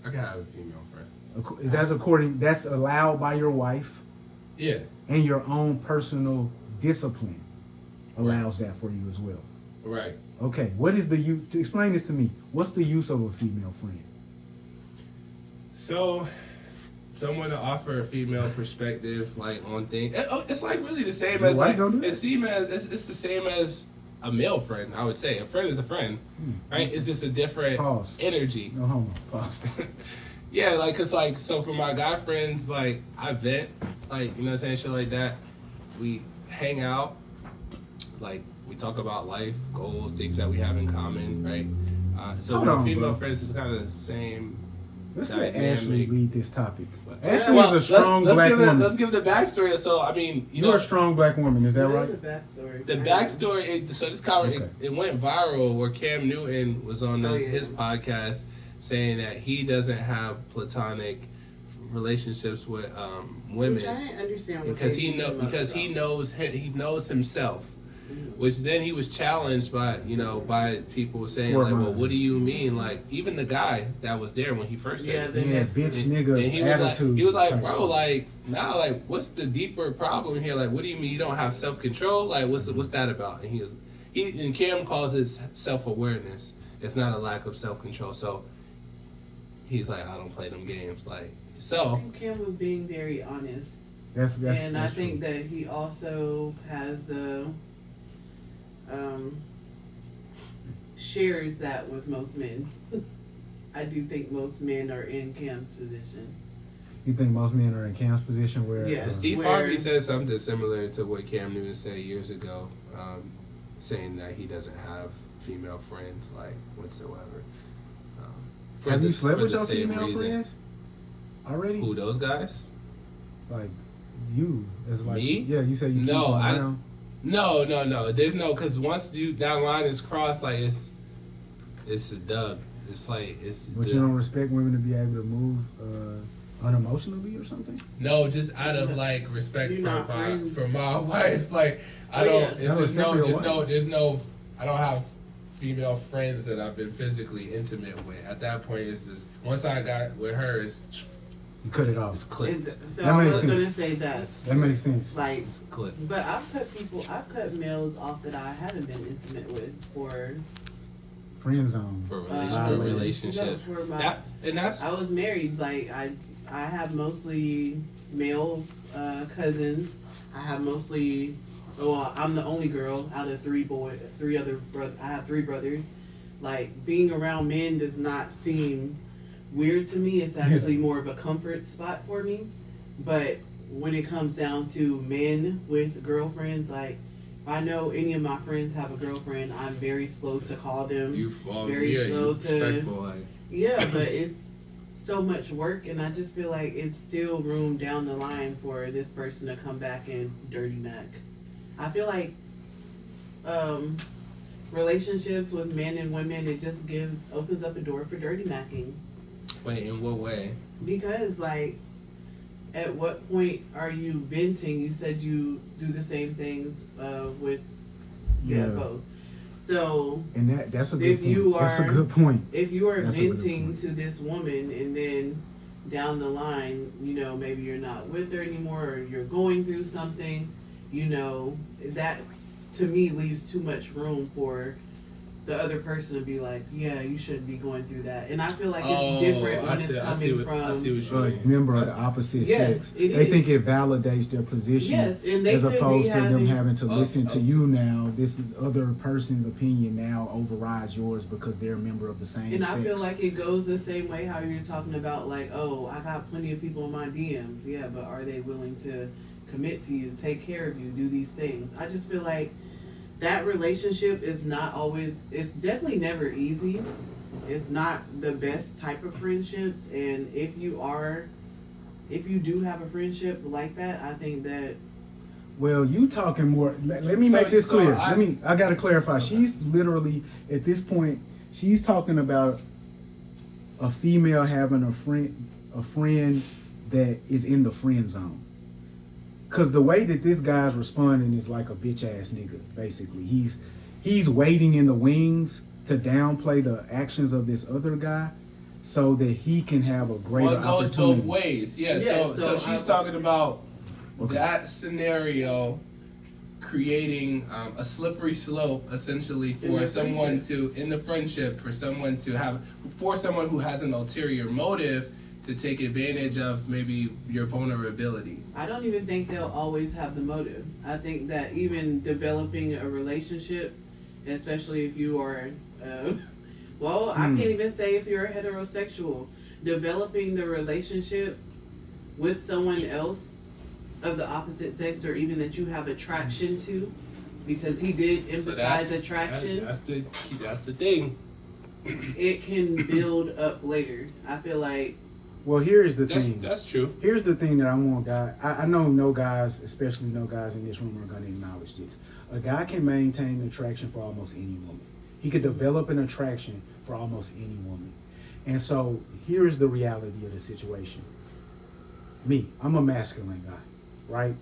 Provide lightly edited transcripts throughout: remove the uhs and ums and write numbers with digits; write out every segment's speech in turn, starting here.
I can have a female friend. Is that according? That's allowed by your wife, Yeah. and your own personal discipline allows that for you as well. Right. Okay, what is the use? To explain this to me, what's the use of a female friend? So, someone to offer a female perspective, like on things. It's like really the same as like it's the same as a male friend. I would say a friend is a friend, right? It's just a different energy. No homo. Pause. Yeah, like cause like so for my guy friends, like I vent, like you know what I'm saying, shit like that. We hang out, like we talk about life, goals, things that we have in common, right? So with female friends is kind of the same. Let's let Ashley lead this topic. Ashley is a strong black woman. Let's give the backstory. So I mean, you're a strong black woman. Is that right? The backstory. So this it went viral where Cam Newton was on his podcast saying that he doesn't have platonic relationships with women. Which I didn't understand because he knows himself. Which then he was challenged by people saying like, well, what do you mean? Like even the guy that was there when he first said it, bitch nigga and he was like, bro, like now, like what's the deeper problem here? Like what do you mean you don't have self control? Like what's that about? And Cam calls it self awareness. It's not a lack of self control. So he's like, I don't play them games. Like so. I think Cam was being very honest. And I think that he also has the shares that with most men. I do think most men are in Cam's position. You think most men are in Cam's position where... Steve Harvey said something similar to what Cam Newton said years ago, saying that he doesn't have female friends, like, whatsoever. Have you slept with your female friends already? Who, those guys? Like, you. As like, me? Yeah, you said you keep them around. No. There's no, because once that line is crossed, like, it's a dub. It's like, it's... But you don't respect women to be able to move unemotionally or something? No, just out of, like, respect for my wife. Like, I don't... Yeah. There's no... I don't have female friends that I've been physically intimate with. At that point, it's just... Once I got with her, it's... You cut it off. It's clipped. So I was gonna say that. That makes sense. Like, it's clipped. but I've cut males off that I haven't been intimate with for friend zone. For relationship. I was married. Like I have mostly male cousins. I have mostly. Well, I'm the only girl out of three other brothers. I have three brothers. Like being around men does not seem weird to me. It's actually more of a comfort spot for me. But when it comes down to men with girlfriends, like if I know any of my friends have a girlfriend, I'm very slow to call them. Yeah, but it's so much work, and I just feel like it's still room down the line for this person to come back and dirty Mac. I feel like relationships with men and women, it just opens up a door for dirty macking. Wait, in what way? Because, like, at what point are you venting? You said you do the same things with both. So, and that's a good point. That's a good point. If you are venting to this woman and then down the line, maybe you're not with her anymore or you're going through something, that to me leaves too much room for the other person to be like, yeah, you shouldn't be going through that. And I feel like it's different when it's coming from... I see what you mean. Member of the opposite sex. They think it validates their position. Yes, and they as opposed to them having to listen to you now. This other person's opinion now overrides yours because they're a member of the same sex. And I feel like it goes the same way how you're talking about, like, oh, I got plenty of people in my DMs. Yeah, but are they willing to commit to you, take care of you, do these things? I just feel like that relationship is not always, it's definitely never easy. It's not the best type of friendships. And if you do have a friendship like that, I think that... Well, you talking more, let me make this clear. I got to clarify. She's literally, at this point, she's talking about a female having a friend that is in the friend zone. Because the way that this guy's responding is like a bitch ass nigga, basically. He's waiting in the wings to downplay the actions of this other guy. so that he can have a greater opportunity. Well, it goes both ways. Yeah. So she's talking about that scenario creating a slippery slope, essentially, for someone to, in the friendship, for someone who has an ulterior motive to take advantage of maybe your vulnerability. I don't even think they'll always have the motive. I think that even developing a relationship, especially if you are, I can't even say if you're heterosexual, developing the relationship with someone else of the opposite sex, or even that you have attraction to, because he did emphasize attraction. That's the thing. It can build up later. I feel like. Well, here's the thing. That's true. Here's the thing that I want guys. I know no guys, especially no guys in this room, are going to acknowledge this. A guy can maintain attraction for almost any woman. He could develop an attraction for almost any woman. And so here's the reality of the situation. Me, I'm a masculine guy, right?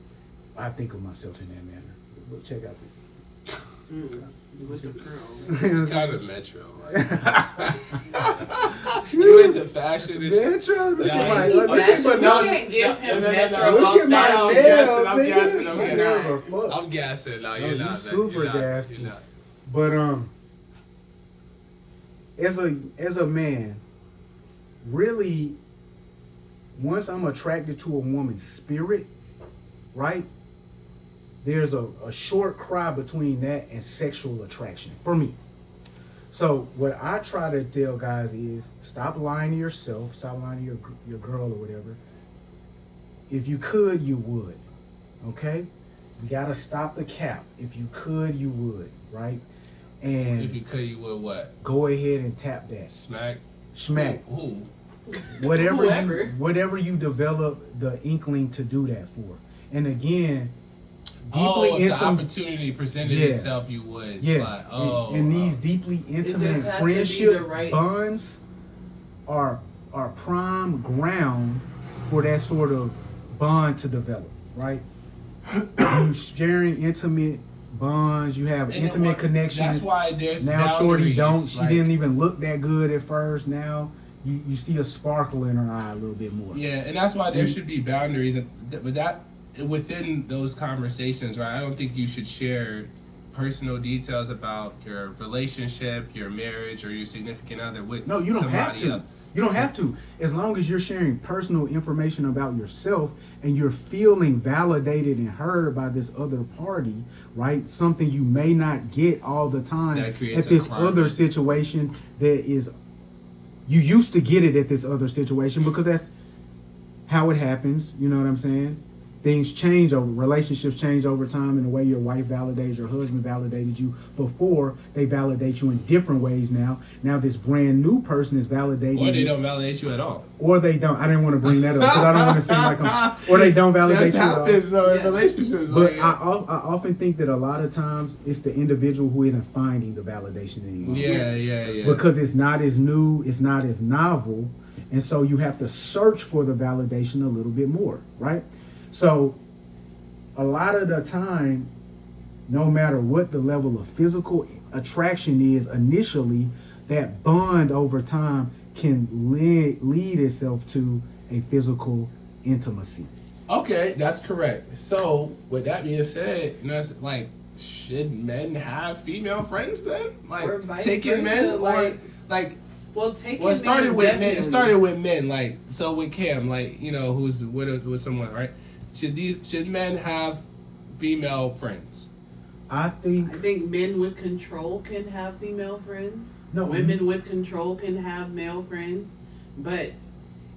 I think of myself in that manner. But check out this. With the curl. Kind of metro. You into fashion and metro? You can't give him metro. Look at my nails. I'm gassing. No, you're not. You super gassed. But as a man, really, once I'm attracted to a woman's spirit, right? There's a short cry between that and sexual attraction for me. So what I try to tell guys is stop lying to yourself, stop lying to your girl or whatever. If you could, you would. Okay? You gotta stop the cap. If you could, you would, right? And if you could, you would what? Go ahead and tap that. Smack. Who? Whatever you develop the inkling to do that for. And again, if the opportunity presented itself, you would slide. And these deeply intimate friendship bonds are prime ground for that sort of bond to develop, right? You sharing intimate bonds, you have intimate connections. That's why there's now shorty she didn't even look that good at first. Now you see a sparkle in her eye a little bit more. Yeah, and that's why there should be boundaries. But that within those conversations, right? I don't think you should share personal details about your relationship, your marriage, or your significant other with No, you don't have somebody to. else. You don't have to. As long as you're sharing personal information about yourself and you're feeling validated and heard by this other party, right? Something you may not get all the time at this other situation that is, you used to get it at this other situation because that's how it happens. You know what I'm saying? Things change relationships change over time, and the way your wife validated, your husband validated you before, they validate you in different ways now. Now this brand new person is validating you. Or they don't validate you at all. Or they don't. I didn't want to bring that up because I don't want to seem like I'm... Or they don't validate you at all. That happens in relationships. But I often think that a lot of times it's the individual who isn't finding the validation anymore. Yeah. Because it's not as new, it's not as novel, and so you have to search for the validation a little bit more, right? So a lot of the time, no matter what the level of physical attraction is initially, that bond over time can lead itself to a physical intimacy. Okay, that's correct. So with that being said, it's like, should men have female friends then? Like taking men or like it started with men. It started with men. Like, so with Cam, like, who's with someone, right? Should men have female friends? I think men with control can have female friends. No, women with control can have male friends. But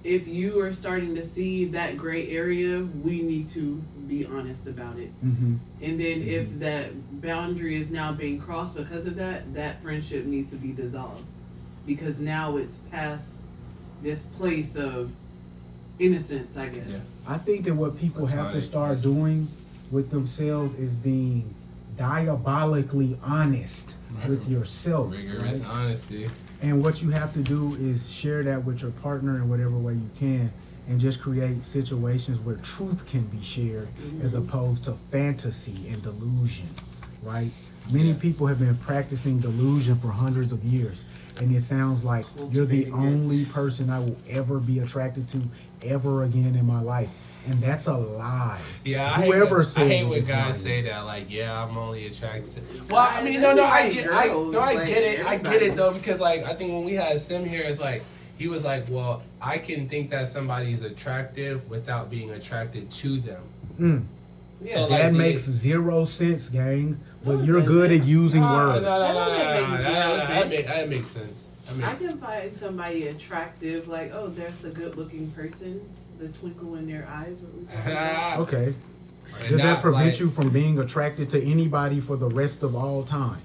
if you are starting to see that gray area, we need to be honest about it. Mm-hmm. And then if that boundary is now being crossed because of that friendship needs to be dissolved. Because now it's past this place of innocence, I guess. Yeah. I think that what people have to start doing with themselves is being diabolically honest with yourself. Rigorous honesty. And what you have to do is share that with your partner in whatever way you can, and just create situations where truth can be shared as opposed to fantasy and delusion, right? Many people have been practicing delusion for hundreds of years. and it sounds like you're the only person I will ever be attracted to ever again in my life. And that's a lie. Yeah, I hate when guys say that. Like, yeah, I'm only attracted to. Well, I mean, I get it though, because like I think when we had Sim here, it's like he was like, well, I can think that somebody's attractive without being attracted to them. Yeah, so that makes zero sense, gang. But you're good at using words. That makes sense. I can find somebody attractive, like, oh, that's a good-looking person. The twinkle in their eyes. Okay. Does that prevent you from being attracted to anybody for the rest of all time?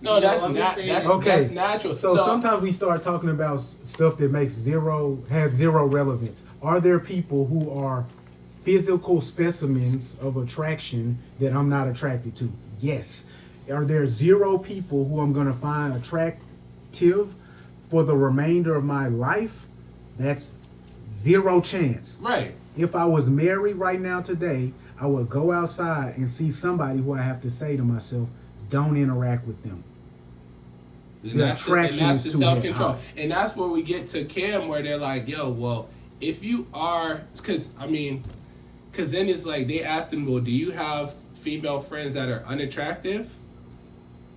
No, that's natural. So sometimes we start talking about stuff that has zero relevance. Are there people who are physical specimens of attraction that I'm not attracted to? Yes. Are there zero people who I'm going to find attractive for the remainder of my life? That's zero chance. Right. If I was married right now today, I would go outside and see somebody who I have to say to myself, don't interact with them. And that's the self-control. And that's where we get to Cam, where they're like, yo, well, if you are, because then it's like they asked him, well, do you have female friends that are unattractive?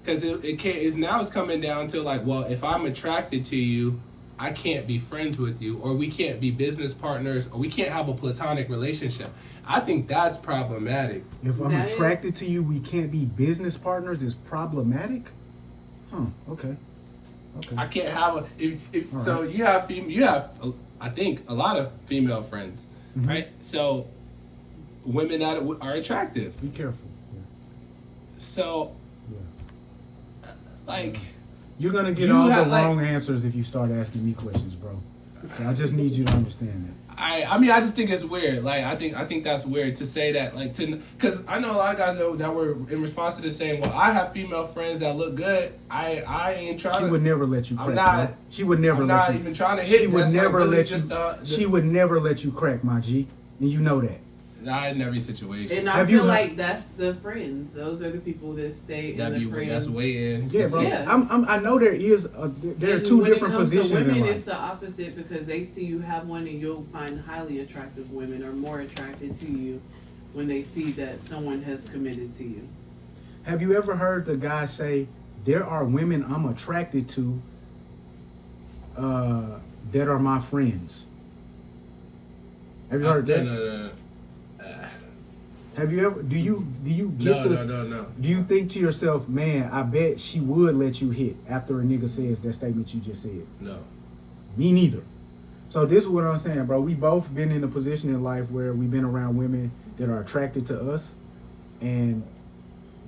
Because it's coming down to like, well, if I'm attracted to you, I can't be friends with you, or we can't be business partners, or we can't have a platonic relationship. I think that's problematic. If I'm attracted to you, we can't be business partners is problematic? Huh, okay. I can't have so right. You have I think a lot of female friends, right? So women that are attractive. Be careful. Yeah. So like you're gonna get all the wrong answers if you start asking me questions, bro. So I just need you to understand that. I mean, I just think it's weird. Like, I think that's weird to say that. Like, because I know a lot of guys that were in response to this saying, "Well, I have female friends that look good. I ain't trying." She would never let you crack. I'm not. She would never. I'm let not you, even trying to hit. She would never let you. She would never let you crack, my G, and you know that. Not in every situation. And I feel like that's the friends. Those are the people that stay in the friends. That's waiting. Yeah, bro. Yeah. I know there is. There are two different positions when it comes to women, in life. it's the opposite because they see you have one, and you'll find highly attractive women are more attracted to you when they see that someone has committed to you. Have you ever heard the guy say, "There are women I'm attracted to that are my friends"? Have you heard that? No. Have you ever? Do you get this? No. Do you think to yourself, man, I bet she would let you hit after a nigga says that statement you just said? No. Me neither. So this is what I'm saying, bro. We both been in a position in life where we've been around women that are attracted to us and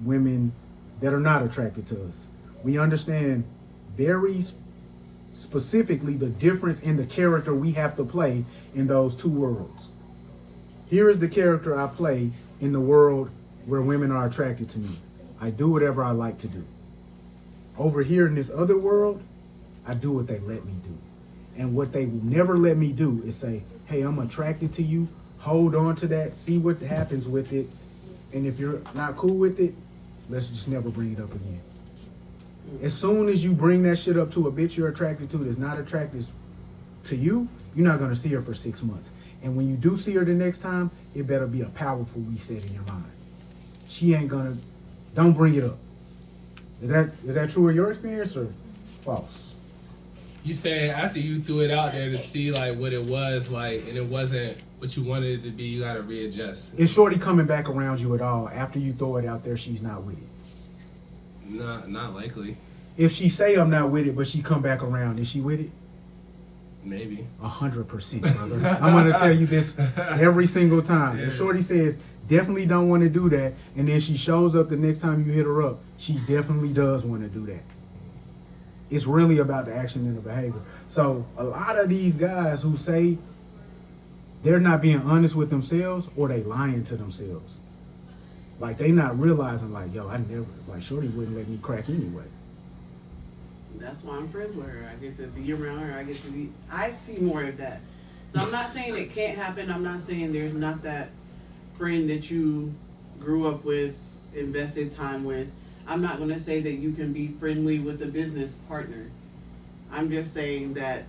women that are not attracted to us. We understand very specifically the difference in the character we have to play in those two worlds. Here is the character I play in the world where women are attracted to me. I do whatever I like to do. Over here in this other world, I do what they let me do. And what they will never let me do is say, hey, I'm attracted to you. Hold on to that. See what happens with it. And if you're not cool with it, let's just never bring it up again. As soon as you bring that shit up to a bitch you're attracted to that's not attracted to you, you're not going to see her for 6 months. And when you do see her the next time, it better be a powerful reset in your mind. She ain't gonna, don't bring it up. Is that true of your experience or false? You saying after you threw it out there to see like what it was like and it wasn't what you wanted it to be, you gotta readjust. Is shorty coming back around you at all? After you throw it out there, she's not with it? Not likely. If she say I'm not with it, but she come back around, is she with it? Maybe 100%, brother. I'm gonna tell you this every single time. Yeah. If shorty says definitely don't want to do that, and then she shows up the next time you hit her up, she definitely does want to do that. It's really about the action and the behavior. So a lot of these guys who say they're not being honest with themselves or they lying to themselves, like they not realizing like, yo, shorty wouldn't let me crack anyway. That's why I'm friends with her. I get to be around her. I see more of that. So I'm not saying it can't happen. I'm not saying there's not that friend that you grew up with, invested time with. I'm not going to say that you can be friendly with a business partner. I'm just saying that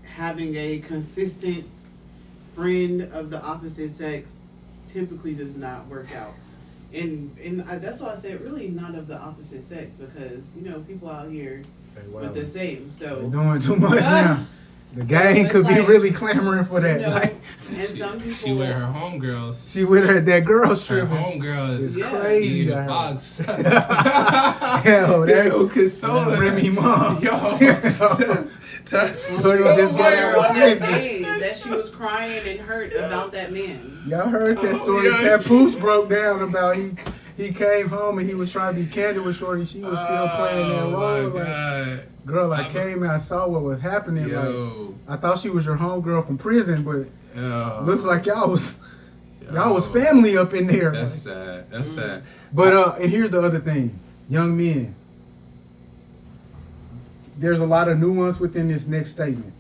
having a consistent friend of the opposite sex typically does not work out. And that's why I said really not of the opposite sex, because people out here with the same. So they're doing too much now. The gang could be really clamoring for that. And some people, she with her homegirls. She with her girl strip. Her homegirls is crazy. In the box. Hell, that console Remy mom. Yo, that's that she was crying and hurt about that man. Y'all heard that story? Papoose broke down about he came home and he was trying to be candid with Shorty. She was still playing that role. Like, girl, I came and I saw what was happening. Like, I thought she was your homegirl from prison, but looks like y'all was family up in there. That's sad. That's sad. But and here's the other thing, young men. There's a lot of nuance within this next statement.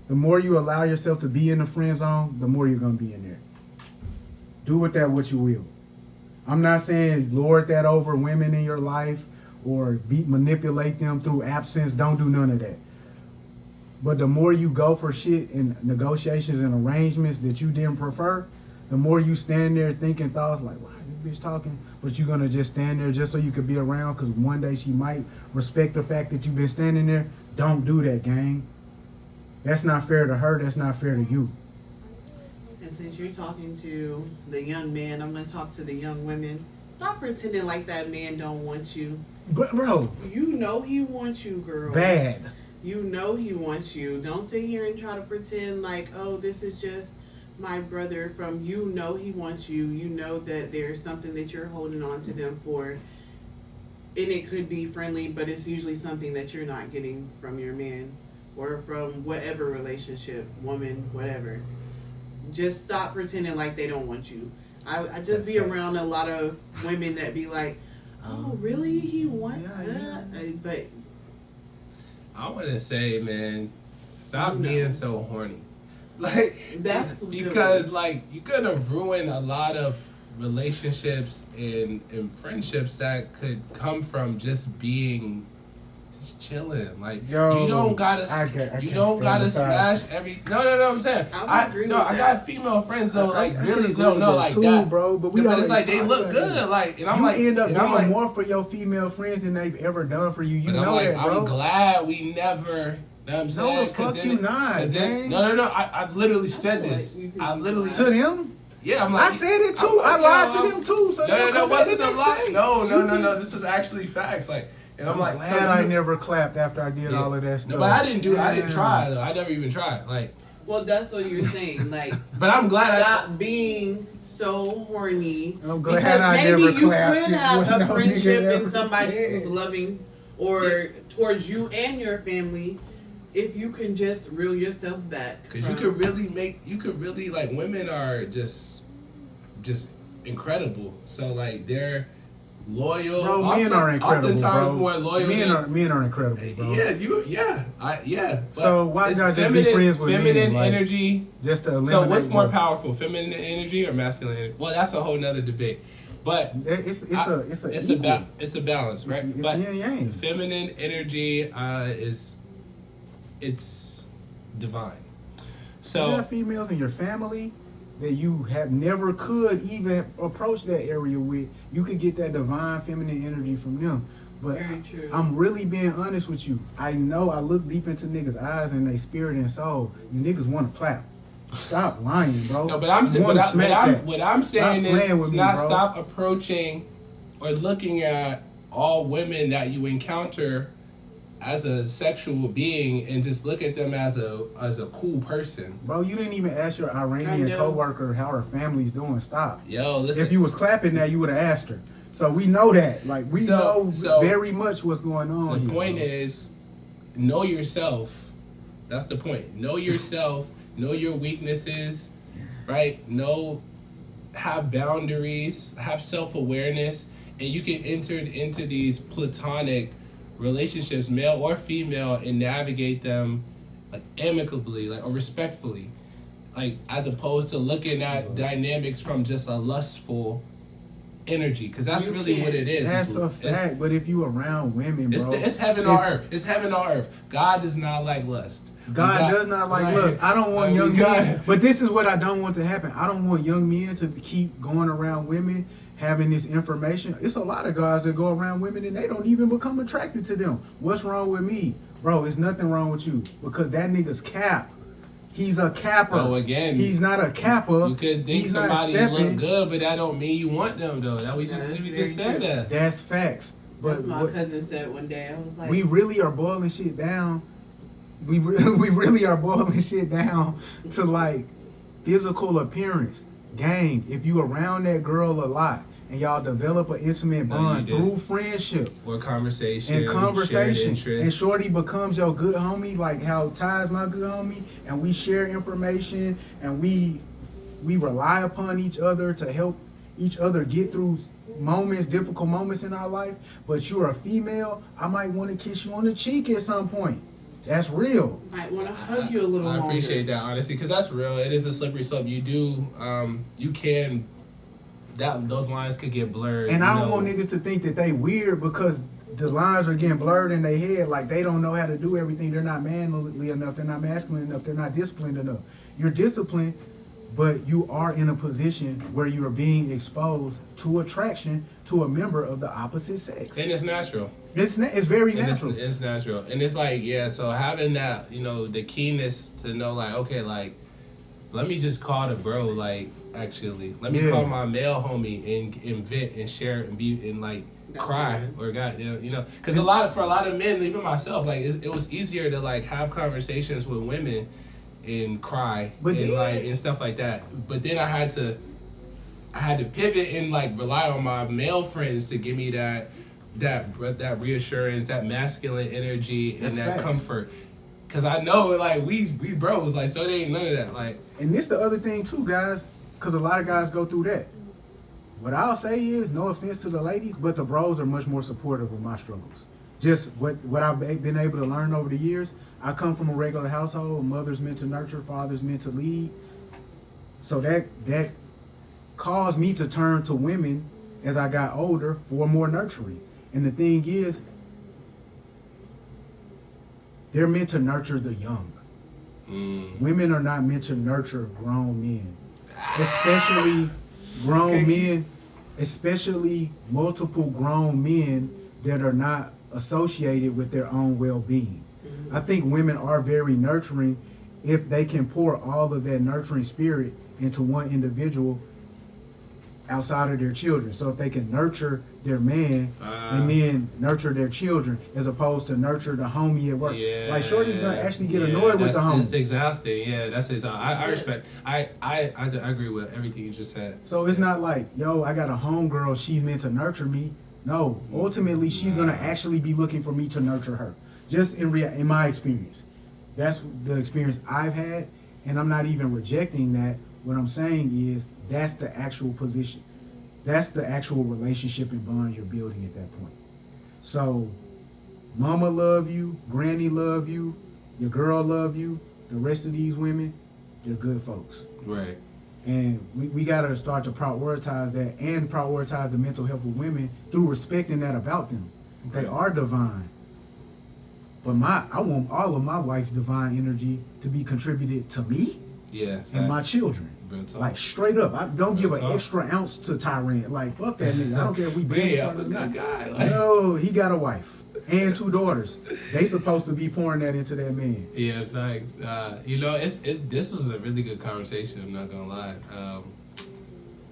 The more you allow yourself to be in the friend zone, the more you're gonna be in there. Do with that what you will. I'm not saying lord that over women in your life or manipulate them through absence. Don't do none of that. But the more you go for shit in negotiations and arrangements that you didn't prefer, the more you stand there thinking thoughts like, why is this bitch talking? But you're going to just stand there just so you could be around because one day she might respect the fact that you've been standing there. Don't do that, gang. That's not fair to her. That's not fair to you. And since you're talking to the young man, I'm going to talk to the young women. Stop pretending like that man don't want you. But, bro. You know he wants you, girl. Bad. You know he wants you. Don't sit here and try to pretend like, oh, this is just my brother from, he wants you. You know that there's something that you're holding on to them for. And it could be friendly, but it's usually something that you're not getting from your man or from whatever relationship, woman, whatever. Just stop pretending like they don't want you. I just be around a lot of women that be like, oh, really? He wants that? But I want to say, man, stop being so horny. Like, that's because like you're gonna ruin a lot of relationships and friendships that could come from just being chilling. Like, you don't gotta smash every. No. I'm saying I got female friends though. Like really don't know like too, that, bro. But it's like they look good. Like, and I'm like, end up doing more for your female friends than they've ever done for you. You know that, bro. I'm glad we never. You know what I'm saying? No, the fuck you not, man. No. I literally said this. I literally to them. Yeah, I'm like, I said it too. I lied to them too. So no, wasn't a lie. No. This is actually facts. Like, and I'm like, glad I never clapped after I did all of that stuff. No, but I didn't try though. I never even tried. Like, well, that's what you're saying. Like, but I'm glad stop being so horny. I'm glad I never clapped. Maybe you could have a friendship and somebody who's loving or towards you and your family. If you can just reel yourself back. Because you could really like, women are just incredible. So like they're loyal. Bro, men are incredible, oftentimes bro. more loyal. Men are incredible, bro. Yeah. So why not just be friends with feminine men, energy? Just to eliminate. So what's more powerful, feminine energy or masculine energy? Well, that's a whole nother debate. But it's a balance, right? It's but yin and yang. Feminine energy it's divine. So you have females in your family that you have never could even approach that area with. You could get that divine feminine energy from them. But very true. I'm really being honest with you. I know I look deep into niggas' eyes and their spirit and soul. You niggas want to clap. Stop lying, bro. No, but I'm saying what I'm saying is stop approaching or looking at all women that you encounter as a sexual being and just look at them as a cool person. Bro, you didn't even ask your Iranian coworker how her family's doing. Stop. Yo, listen. If you was clapping that, you would have asked her. So we know that. Like, we know very much what's going on. The point is, know yourself. That's the point. Know yourself. Know your weaknesses, right? Have boundaries, have self-awareness, and you can enter into these platonic relationships, male or female, and navigate them like amicably, like, or respectfully, like, as opposed to looking at dynamics from just a lustful energy, because that's really what it is. That's a fact. But if you around women, bro, it's heaven on earth. It's heaven on earth. God does not like lust. God does not like lust. I don't want young men. But this is what I don't want to happen. I don't want young men to keep going around women, having this information. It's a lot of guys that go around women and they don't even become attracted to them. What's wrong with me? Bro, there's nothing wrong with you, because that nigga's cap. He's a capper. Oh, again, he's not a capper. You could think somebody look good, but that don't mean you want them, though. That we just said that. That's facts. But my cousin said one day, I was like, we really are boiling shit down. We really are boiling shit down to like physical appearance. Gang, if you around that girl a lot and y'all develop an intimate bond through friendship or conversation and shorty becomes your good homie, like how Ty's my good homie, and we share information and we rely upon each other to help each other get through difficult moments in our life. But you're a female, I might want to kiss you on the cheek at some point. That's real. Might want to hug you a little longer. I appreciate that honesty, because that's real. It is a slippery slope. You do, you can. Those lines could get blurred. And I don't want niggas to think that they weird because the lines are getting blurred in their head. Like they don't know how to do everything. They're not manly enough. They're not masculine enough. They're not disciplined enough. You're disciplined, but you are in a position where you are being exposed to attraction to a member of the opposite sex. And it's natural. It's very natural. It's natural. And it's like, yeah, so having that, the keenness to know, like, okay, like, let me just call the bro, like, actually. Let me call my male homie and vent and share and be and like cry or goddamn, because for a lot of men, even myself, like it was easier to like have conversations with women and cry and stuff like that. But then I had to pivot and like rely on my male friends to give me that reassurance, that masculine energy, and that comfort. Cause I know like we bros, like, so they ain't none of that, like. And this the other thing too, guys. Because a lot of guys go through that. What I'll say is, no offense to the ladies, but the bros are much more supportive of my struggles. Just what I've been able to learn over the years. I come from a regular household. Mother's meant to nurture, father's meant to lead. So that caused me to turn to women as I got older for more nurturing. And the thing is, they're meant to nurture the young. Women are not meant to nurture grown men. Especially grown men, especially multiple grown men that are not associated with their own well-being. I think women are very nurturing if they can pour all of that nurturing spirit into one individual outside of their children. So if they can nurture their man and then nurture their children as opposed to nurture the homie at work. Yeah, like shorty's gonna actually get annoyed with the homie. That's exhausting. Yeah, that's exhausting. I respect. I agree with everything you just said. So it's not like, yo, I got a homegirl, she's meant to nurture me. No, ultimately she's gonna actually be looking for me to nurture her. Just in my experience. That's the experience I've had, and I'm not even rejecting that. What I'm saying is that's the actual position. That's the actual relationship and bond you're building at that point. So, mama love you, granny love you, your girl love you, the rest of these women, they're good folks. Right. And we got to start to prioritize that and prioritize the mental health of women through respecting that about them. Right. They are divine. But I want all of my wife's divine energy to be contributed to me and my children. Like straight up, I don't give an extra ounce to Tyrant. Like fuck that nigga. I don't care if we big. I'm a good guy. Like. No, he got a wife and 2 daughters. They supposed to be pouring that into that man. Yeah, thanks. This was a really good conversation. I'm not gonna lie.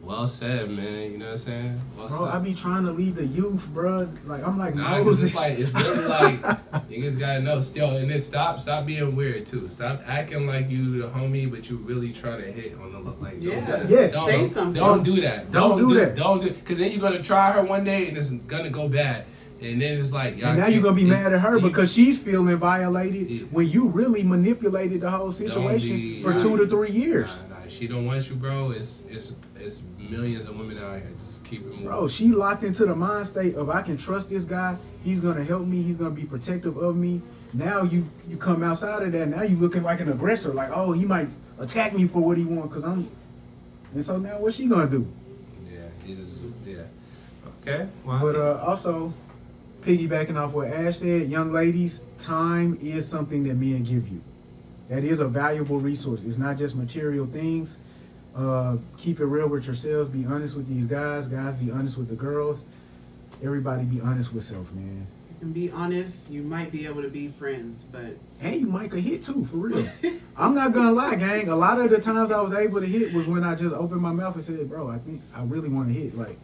Well said, man. You know what I'm saying? Well bro, said. I be trying to lead the youth, bro. Like I'm like, nah, cause it's really like niggas gotta know still, and then stop being weird too. Stop acting like you the homie, but you really trying to hit on the like. Don't do that. Don't do that. Don't do, cause then you're gonna try her one day and it's gonna go bad. And then it's like, and now you're gonna be mad at her because she's feeling violated when you really manipulated the whole situation for 2 to 3 years. Nah, she don't want you, bro. It's millions of women out here. Just keep it moving. Bro, she locked into the mind state of I can trust this guy. He's gonna help me. He's gonna be protective of me. Now you come outside of that. Now you looking like an aggressor. Like, oh, he might attack me for what he wants. And so now what's she gonna do? It's just yeah. Okay. Well, But also, piggybacking off what Ash said, young ladies, time is something that men give you. That is a valuable resource. It's not just material things. Keep it real with yourselves. Be honest with these guys. Guys, be honest with the girls. Everybody be honest with self, man. You can be honest. You might be able to be friends, but And you might could hit too, for real. I'm not gonna lie, gang. A lot of the times I was able to hit was when I just opened my mouth and said, bro, I think I really want to hit. Like,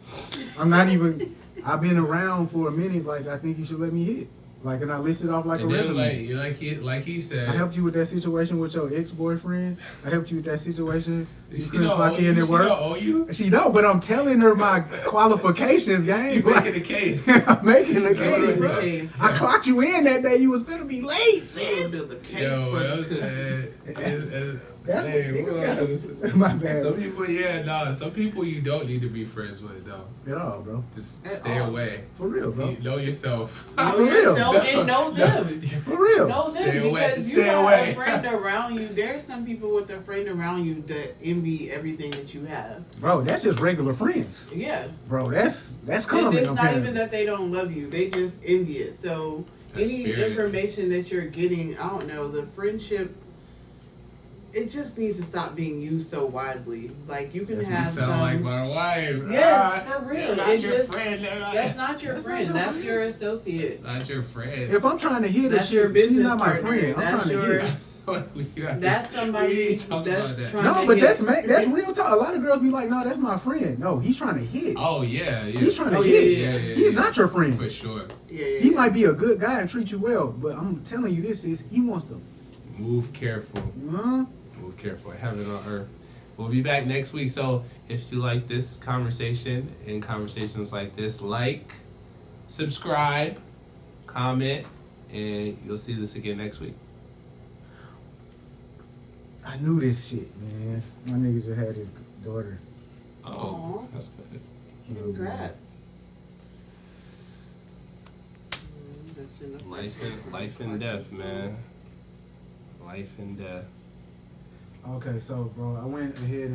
I'm not even, I've been around for a minute, like, I think you should let me hit. Like, and I listed off like and a then resume. like he said, I helped you with that situation with your ex-boyfriend. I helped you with that situation. You she couldn't don't clock owe in you. at She work. don't owe you. She don't, but I'm telling her my qualifications, gang. You making the case. I'm making the Making the case. case. I clocked you in that day. You was finna be late, we'll sis. build the case Yo, for what I'm the saying. That's Hey, it. what else? My bad. Some people, some people you don't need to be friends with, though. At all, bro. Just At stay all. away. For real, bro. You know yourself. know For real. yourself and know them. For real. Know them Stay away. because you Stay have away. a friend around you. There's some people with a friend around you that envy everything that you have. Bro, that's just regular friends. Yeah. Bro, that's And common. it's not apparently. even that they don't love you. They just envy it. So That's any spirit. information that you're getting, I don't know, the friendship, it just needs to stop being used so widely. Like you can Yes, You have sound some. like my wife. Yes, for real. They're not It your just- friend. They're not, That's not your That's not friend. your That's friend. your associate. not your friend. If I'm trying to hit a That's your shit, she's business not my partner. friend. I'm That's trying to your- hit. That's somebody We ain't talking that's about that. trying No, to but hit. that's real talk. A lot of girls be like, no, that's my friend. No, he's trying to hit. Oh yeah, yeah. He's trying to Oh, hit. yeah, He's not your friend. For sure. Yeah. He might be a good guy and treat you well, but I'm telling you this is he wants to. Move careful. Huh? Move careful. Heaven on earth. We'll be back next week. So if you like this conversation and conversations like this, like, subscribe, comment, and you'll see this again next week. I knew this shit, man. My niggas just had his daughter. Oh, Aw. that's good. killed, man. Congrats. That's in the Life and death, man. Life and death. Okay, so bro, I went ahead and